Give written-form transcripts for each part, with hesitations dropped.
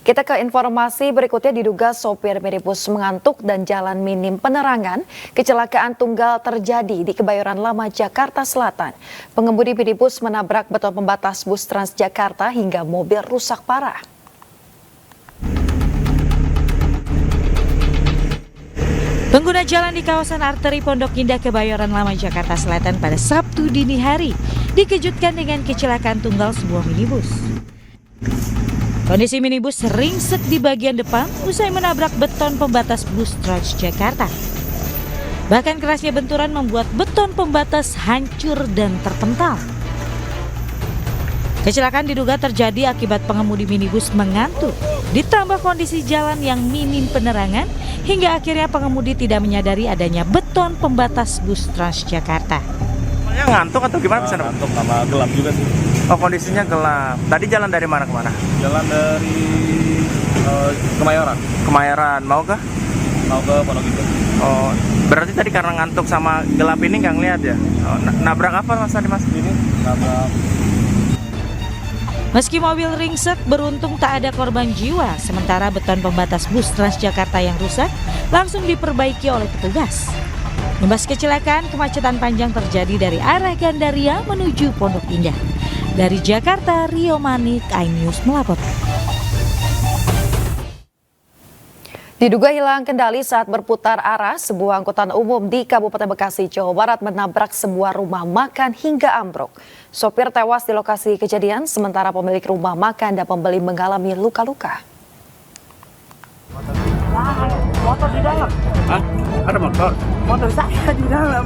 Kita ke informasi berikutnya, diduga sopir minibus mengantuk dan jalan minim penerangan. Kecelakaan tunggal terjadi di Kebayoran Lama, Jakarta Selatan. Pengemudi minibus menabrak beton pembatas bus Transjakarta hingga mobil rusak parah. Pengguna jalan di kawasan arteri Pondok Indah Kebayoran Lama Jakarta Selatan pada Sabtu dini hari dikejutkan dengan kecelakaan tunggal sebuah minibus. Kondisi minibus ringsek di bagian depan usai menabrak beton pembatas bus Transjakarta. Bahkan kerasnya benturan membuat beton pembatas hancur dan terpental. Kecelakaan diduga terjadi akibat pengemudi minibus mengantuk, ditambah kondisi jalan yang minim penerangan, hingga akhirnya pengemudi tidak menyadari adanya beton pembatas bus Transjakarta. Ngantuk atau gimana? Bisa ngantuk sama gelap juga sih. Oh, kondisinya gelap. Tadi jalan dari mana ke mana? Jalan dari Kemayoran. Mau ke Pondok Indah. Oh, berarti tadi karena ngantuk sama gelap ini nggak ngeliat ya? Oh, nabrak apa mas tadi mas? Ini nabrak. Meski mobil ringsek, beruntung tak ada korban jiwa. Sementara beton pembatas bus Transjakarta yang rusak langsung diperbaiki oleh petugas. Imbas kecelakaan, kemacetan panjang terjadi dari arah Gandaria menuju Pondok Indah. Dari Jakarta, Rio Manik, iNews melaporkan. Diduga hilang kendali saat berputar arah, sebuah angkutan umum di Kabupaten Bekasi, Jawa Barat menabrak sebuah rumah makan hingga ambruk. Sopir tewas di lokasi kejadian, sementara pemilik rumah makan dan pembeli mengalami luka-luka. Motor di dalam. Hah? Ada motor? Motor saya di dalam.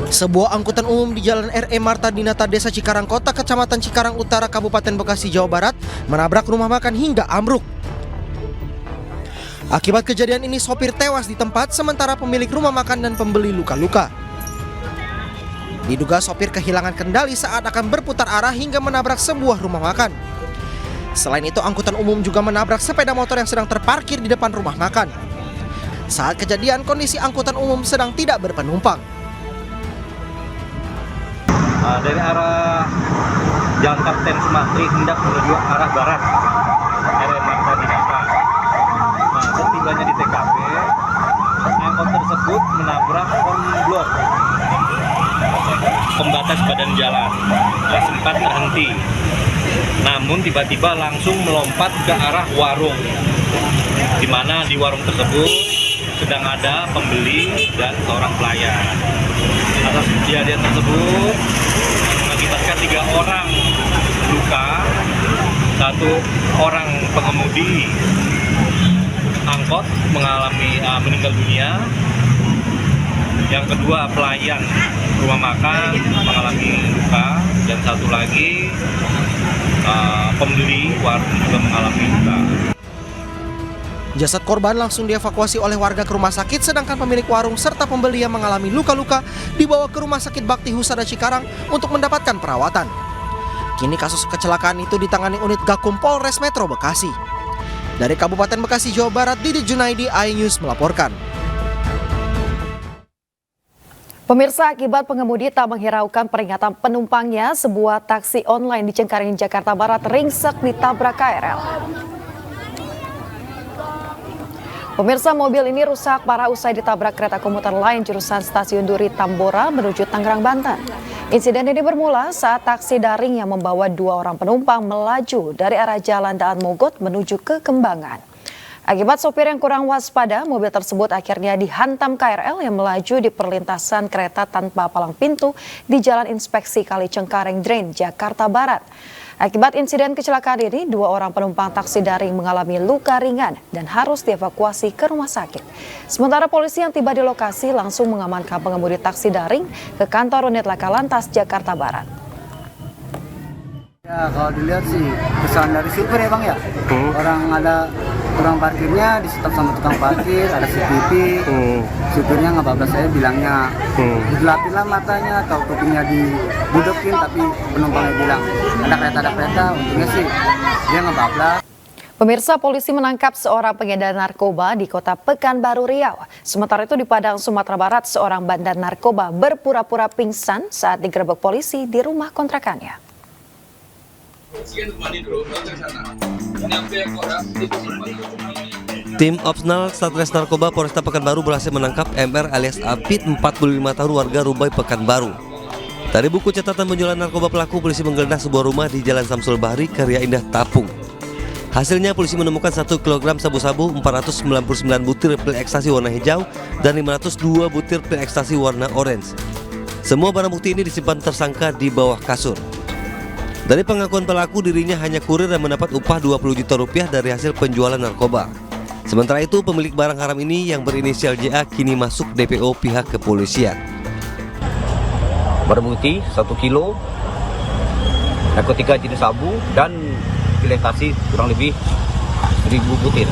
Sebuah angkutan umum di Jalan R.E. Marta Dinata, Desa Cikarang Kota, Kecamatan Cikarang Utara, Kabupaten Bekasi, Jawa Barat, menabrak rumah makan hingga ambruk. Akibat kejadian ini, sopir tewas di tempat, sementara pemilik rumah makan dan pembeli luka-luka. Diduga sopir kehilangan kendali saat akan berputar arah hingga menabrak sebuah rumah makan. Selain itu, angkutan umum juga menabrak sepeda motor yang sedang terparkir di depan rumah makan. Saat kejadian, kondisi angkutan umum sedang tidak berpenumpang. Dari arah Jalan Kapten Sumatri hendak menuju arah barat, RE Marta Dinata. Setibanya di TKP, angkot tersebut menabrak konblok pembatas badan jalan. Sempat terhenti, namun tiba-tiba langsung melompat ke arah warung, di mana di warung tersebut sedang ada pembeli dan seorang pelayan. Atas kejadian tersebut mengakibatkan 3 orang luka, 1 orang pengemudi angkot mengalami meninggal dunia, yang kedua pelayan rumah makan mengalami luka, dan 1 lagi pembeli warung juga mengalami luka. Jasad korban langsung dievakuasi oleh warga ke rumah sakit, sedangkan pemilik warung serta pembeli yang mengalami luka-luka dibawa ke Rumah Sakit Bakti Husada Cikarang untuk mendapatkan perawatan. Kini kasus kecelakaan itu ditangani unit Gakum Polres Metro Bekasi. Dari Kabupaten Bekasi, Jawa Barat, Didi Junaidi, iNews melaporkan. Pemirsa, akibat pengemudi tak menghiraukan peringatan penumpangnya, sebuah taksi online di Cengkareng, Jakarta Barat ringsek ditabrak KRL. Pemirsa, mobil ini rusak parah usai ditabrak kereta komuter lain jurusan Stasiun Duri Tambora menuju Tangerang, Banten. Insiden ini bermula saat taksi daring yang membawa 2 orang penumpang melaju dari arah Jalan Daan Mogot menuju ke Kembangan. Akibat sopir yang kurang waspada, mobil tersebut akhirnya dihantam KRL yang melaju di perlintasan kereta tanpa palang pintu di Jalan Inspeksi Kali Cengkareng Drain, Jakarta Barat. Akibat insiden kecelakaan ini, 2 orang penumpang taksi daring mengalami luka ringan dan harus dievakuasi ke rumah sakit. Sementara polisi yang tiba di lokasi langsung mengamankan pengemudi taksi daring ke kantor unit Laka Lantas Jakarta Barat. Ya, kalau dilihat sih kesalahan dari supir ya Bang ya. Orang parkirnya di stop sama tukang parkir, ada CCTV. Supirnya nggak bablas, saya bilangnya digelapin lah matanya atau kupingnya dibudokin, tapi penumpangnya bilang ada kereta, untungnya sih dia nggak bablas. Pemirsa, polisi menangkap seorang pengedar narkoba di Kota Pekanbaru Riau. Sementara itu di Padang, Sumatera Barat, seorang bandar narkoba berpura-pura pingsan saat digerebek polisi di rumah kontrakannya. Tim Opsnal Satres Narkoba Polresta Pekanbaru berhasil menangkap MR alias Apit, 45 tahun, warga Rubai, Pekanbaru. Dari buku catatan penjualan narkoba pelaku, polisi menggeledah sebuah rumah di Jalan Samsul Bahri, Karya Indah, Tapung. Hasilnya polisi menemukan 1 kg sabu-sabu, 499 butir pil ekstasi warna hijau, dan 502 butir pil ekstasi warna orange. Semua barang bukti ini disimpan tersangka di bawah kasur. Dari pengakuan pelaku, dirinya hanya kurir dan mendapat upah 20 juta rupiah dari hasil penjualan narkoba. Sementara itu, pemilik barang haram ini yang berinisial JA kini masuk DPO pihak kepolisian. Barang bukti 1 kilo narkotika jenis sabu dan pil ekstasi kurang lebih 1000 butir.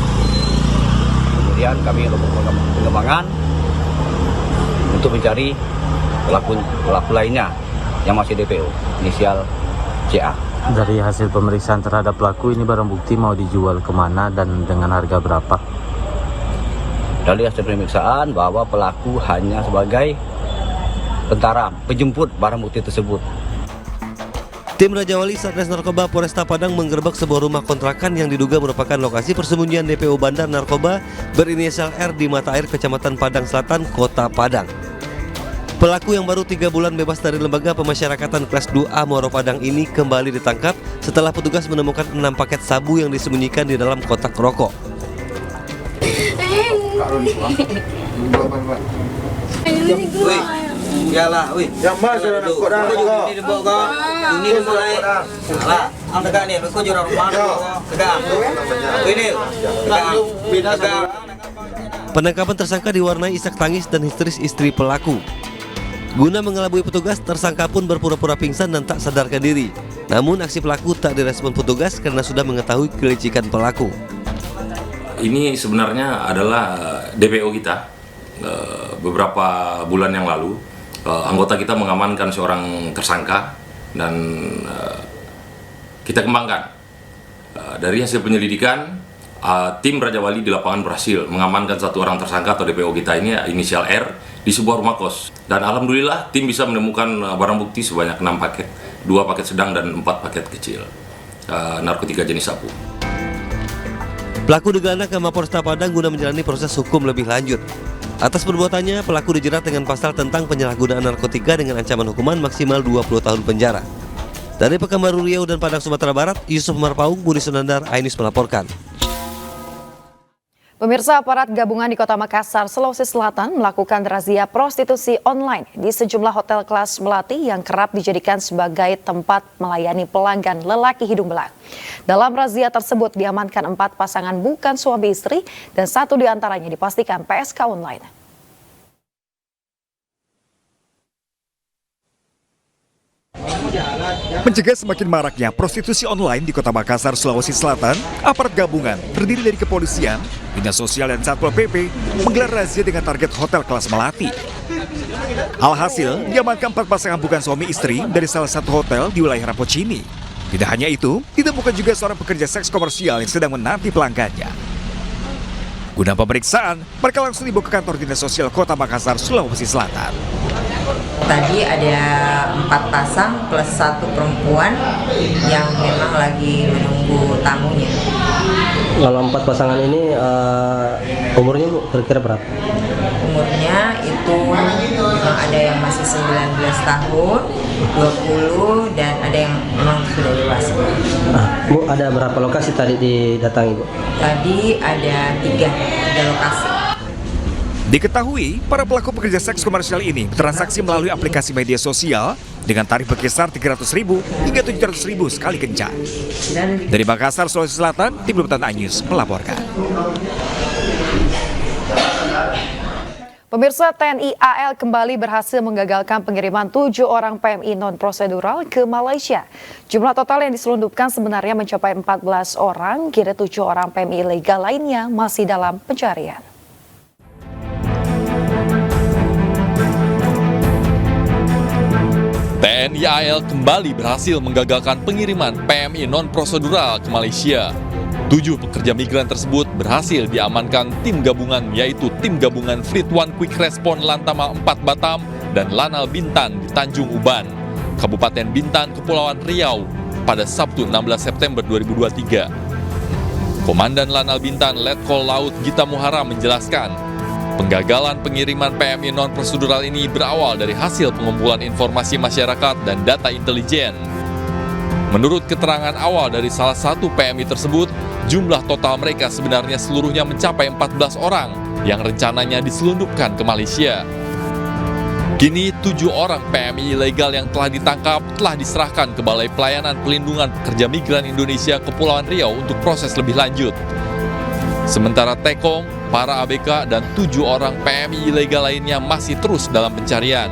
Kemudian kami lakukan pengembangan untuk mencari pelaku lainnya yang masih DPO inisial CA. Dari hasil pemeriksaan terhadap pelaku ini, barang bukti mau dijual kemana dan dengan harga berapa? Dari hasil pemeriksaan bahwa pelaku hanya sebagai penjemput barang bukti tersebut. Tim Raja Wali Satres Narkoba Polresta Padang menggerebek sebuah rumah kontrakan yang diduga merupakan lokasi persembunyian DPO bandar narkoba berinisial R di Mata Air, Kecamatan Padang Selatan, Kota Padang. Pelaku yang baru 3 bulan bebas dari lembaga pemasyarakatan kelas 2A Muaro Padang ini kembali ditangkap setelah petugas menemukan 6 paket sabu yang disembunyikan di dalam kotak rokok. Penangkapan tersangka diwarnai isak tangis dan histeris istri pelaku. Guna mengelabui petugas, tersangka pun berpura-pura pingsan dan tak sadarkan diri. Namun aksi pelaku tak direspon petugas karena sudah mengetahui kelicikan pelaku. Ini sebenarnya adalah DPO kita. Beberapa bulan yang lalu, anggota kita mengamankan seorang tersangka dan kita kembangkan. Dari hasil penyelidikan, tim Raja Wali di lapangan berhasil mengamankan 1 orang tersangka atau DPO kita ini inisial R di sebuah rumah kos. Dan alhamdulillah tim bisa menemukan barang bukti sebanyak 6 paket, 2 paket sedang dan 4 paket kecil narkotika jenis sabu. Pelaku digelandang ke Mapolresta Padang guna menjalani proses hukum lebih lanjut. Atas perbuatannya, pelaku dijerat dengan pasal tentang penyalahgunaan narkotika dengan ancaman hukuman maksimal 20 tahun penjara. Dari Pekanbaru, Riau, dan Padang, Sumatera Barat, Yusuf Marpaung, Budi Sunandar, Ainus melaporkan. Pemirsa, aparat gabungan di Kota Makassar, Sulawesi Selatan melakukan razia prostitusi online di sejumlah hotel kelas melati yang kerap dijadikan sebagai tempat melayani pelanggan lelaki hidung belang. Dalam razia tersebut diamankan 4 pasangan bukan suami istri dan 1 diantaranya dipastikan PSK online. Mencegah semakin maraknya prostitusi online di Kota Makassar, Sulawesi Selatan, aparat gabungan terdiri dari kepolisian, dinas sosial dan satpol PP menggelar razia dengan target hotel kelas melati. Alhasil, diamankan 4 pasangan bukan suami istri dari salah satu hotel di wilayah Rapocini. Tidak hanya itu, ditemukan juga seorang pekerja seks komersial yang sedang menanti pelanggannya. Guna pemeriksaan, mereka langsung dibawa ke kantor dinas sosial Kota Makassar, Sulawesi Selatan. Tadi ada 4 pasang plus 1 perempuan yang memang lagi menunggu tamunya. Kalau 4 pasangan ini umurnya Bu kira-kira berapa? Umurnya itu memang ada yang masih 19 tahun, 20 dan ada yang memang sudah dewasa. Bu, ada berapa lokasi tadi didatangi Bu? Tadi ada 3 lokasi. Diketahui, para pelaku pekerja seks komersial ini bertransaksi melalui aplikasi media sosial dengan tarif berkisar 300.000 hingga 700.000 sekali kencan. Dari Makassar, Sulawesi Selatan, Tim Liputan iNews melaporkan. Pemirsa, TNI AL kembali berhasil menggagalkan pengiriman 7 orang PMI non-prosedural ke Malaysia. Jumlah total yang diselundupkan sebenarnya mencapai 14 orang, kira 7 orang PMI ilegal lainnya masih dalam pencarian. TNI AL kembali berhasil menggagalkan pengiriman PMI non-prosedural ke Malaysia. 7 pekerja migran tersebut berhasil diamankan tim gabungan, yaitu tim gabungan Fleet One Quick Response Lantama 4 Batam dan Lanal Bintan di Tanjung Uban, Kabupaten Bintan, Kepulauan Riau. pada Sabtu 16 September 2023. Komandan Lanal Bintan Letkol Laut Gita Muhara menjelaskan, penggagalan pengiriman PMI non-prosedural ini berawal dari hasil pengumpulan informasi masyarakat dan data intelijen. Menurut keterangan awal dari salah satu PMI tersebut, jumlah total mereka sebenarnya seluruhnya mencapai 14 orang yang rencananya diselundupkan ke Malaysia. Kini 7 orang PMI ilegal yang telah ditangkap telah diserahkan ke Balai Pelayanan Pelindungan Pekerja Migran Indonesia Kepulauan Riau untuk proses lebih lanjut. Sementara Tekong, para ABK, dan 7 orang PMI ilegal lainnya masih terus dalam pencarian.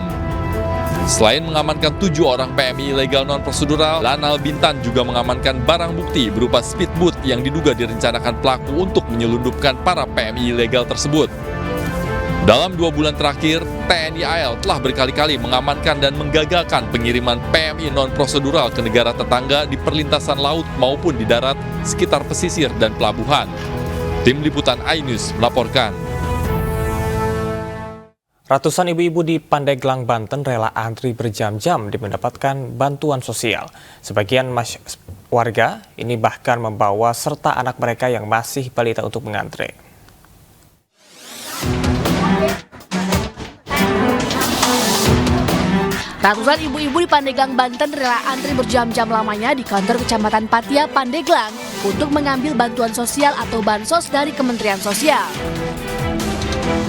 Selain mengamankan 7 orang PMI ilegal non-prosedural, Lanal Bintan juga mengamankan barang bukti berupa speedboat yang diduga direncanakan pelaku untuk menyelundupkan para PMI ilegal tersebut. Dalam 2 bulan terakhir, TNI AL telah berkali-kali mengamankan dan menggagalkan pengiriman PMI non-prosedural ke negara tetangga di perlintasan laut maupun di darat sekitar pesisir dan pelabuhan. Tim Liputan iNews melaporkan. Ratusan ibu-ibu di Pandeglang, Banten rela antri berjam-jam demi mendapatkan bantuan sosial. Sebagian warga ini bahkan membawa serta anak mereka yang masih balita untuk mengantre. Ratusan ibu-ibu di Pandeglang, Banten rela antri berjam-jam lamanya di kantor Kecamatan Patia, Pandeglang untuk mengambil bantuan sosial atau bansos dari Kementerian Sosial.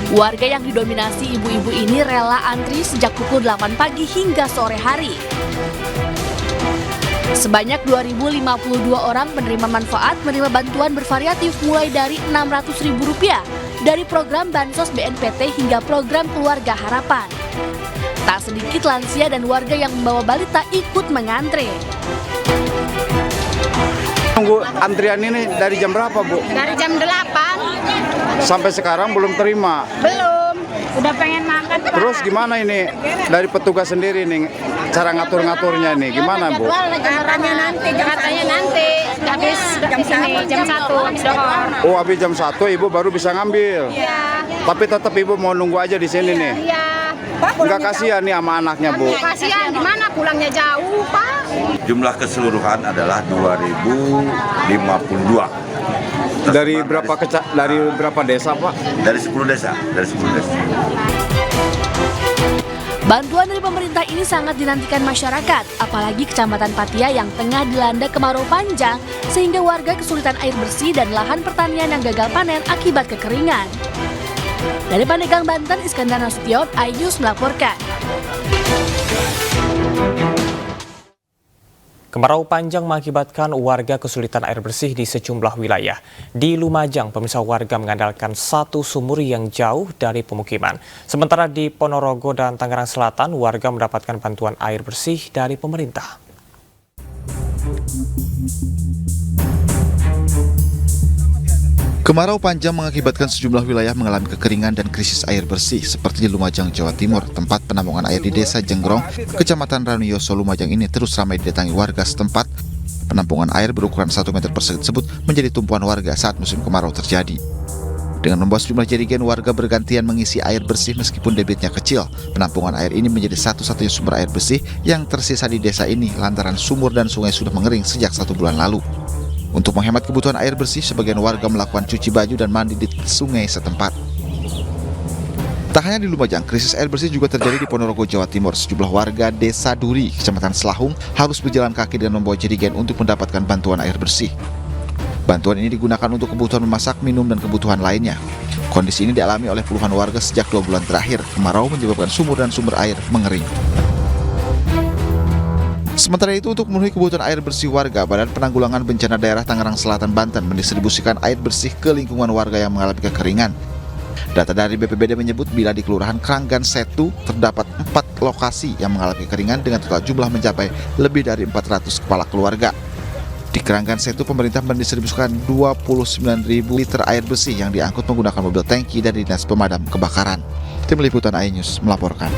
Warga yang didominasi ibu-ibu ini rela antri sejak pukul 8 pagi hingga sore hari. Sebanyak 2.052 orang penerima manfaat menerima bantuan bervariatif mulai dari Rp600.000 dari program Bansos BNPT hingga program Keluarga Harapan. Tak sedikit lansia dan warga yang membawa balita ikut mengantre. Tunggu antrian ini dari jam berapa, Bu? Dari jam 8. Sampai sekarang belum terima? Belum. Udah pengen makan, Pak. Terus gimana ini dari petugas sendiri nih cara ngatur-ngaturnya nih gimana, Bu? Katanya nanti habis jam 1 habis dohor. Oh, habis jam 1 Ibu baru bisa ngambil. Iya. Tapi tetap Ibu mau nunggu aja di sini nih. Iya. Enggak kasihan nih sama anaknya, Bu? Kasihan, gimana pulangnya jauh, Pak? Jumlah keseluruhan adalah 2052. Dari berapa desa, Pak? Dari 10 desa. Bantuan dari pemerintah ini sangat dinantikan masyarakat, apalagi Kecamatan Patia yang tengah dilanda kemarau panjang sehingga warga kesulitan air bersih dan lahan pertanian yang gagal panen akibat kekeringan. Dari Pandeglang, Banten, Iskandar Nasution, iNews melaporkan. Kemarau panjang mengakibatkan warga kesulitan air bersih di sejumlah wilayah. Di Lumajang, pemirsa, warga mengandalkan satu sumur yang jauh dari pemukiman. Sementara di Ponorogo dan Tangerang Selatan, warga mendapatkan bantuan air bersih dari pemerintah. Kemarau panjang mengakibatkan sejumlah wilayah mengalami kekeringan dan krisis air bersih, seperti di Lumajang, Jawa Timur. Tempat penampungan air di Desa Jenggrong, Kecamatan Ranuyoso, Lumajang ini terus ramai didatangi warga setempat. Penampungan air berukuran 1 meter persegi tersebut menjadi tumpuan warga saat musim kemarau terjadi. Dengan membawa sejumlah jerigen, warga bergantian mengisi air bersih meskipun debitnya kecil. Penampungan air ini menjadi satu-satunya sumber air bersih yang tersisa di desa ini lantaran sumur dan sungai sudah mengering sejak 1 bulan lalu. Untuk menghemat kebutuhan air bersih, sebagian warga melakukan cuci baju dan mandi di sungai setempat. Tak hanya di Lumajang, krisis air bersih juga terjadi di Ponorogo, Jawa Timur. Sejumlah warga Desa Duri, Kecamatan Selahung, harus berjalan kaki dan membawa jerigen untuk mendapatkan bantuan air bersih. Bantuan ini digunakan untuk kebutuhan memasak, minum, dan kebutuhan lainnya. Kondisi ini dialami oleh puluhan warga sejak 2 bulan terakhir. Kemarau menyebabkan sumur dan sumber air mengering. Sementara itu, untuk memenuhi kebutuhan air bersih warga, Badan Penanggulangan Bencana Daerah Tangerang Selatan, Banten mendistribusikan air bersih ke lingkungan warga yang mengalami kekeringan. Data dari BPBD menyebut bila di Kelurahan Kranggan Setu terdapat 4 lokasi yang mengalami kekeringan dengan total jumlah mencapai lebih dari 400 kepala keluarga. Di Kranggan Setu, pemerintah mendistribusikan 29.000 liter air bersih yang diangkut menggunakan mobil tangki dari Dinas Pemadam Kebakaran. Tim Liputan iNews melaporkan.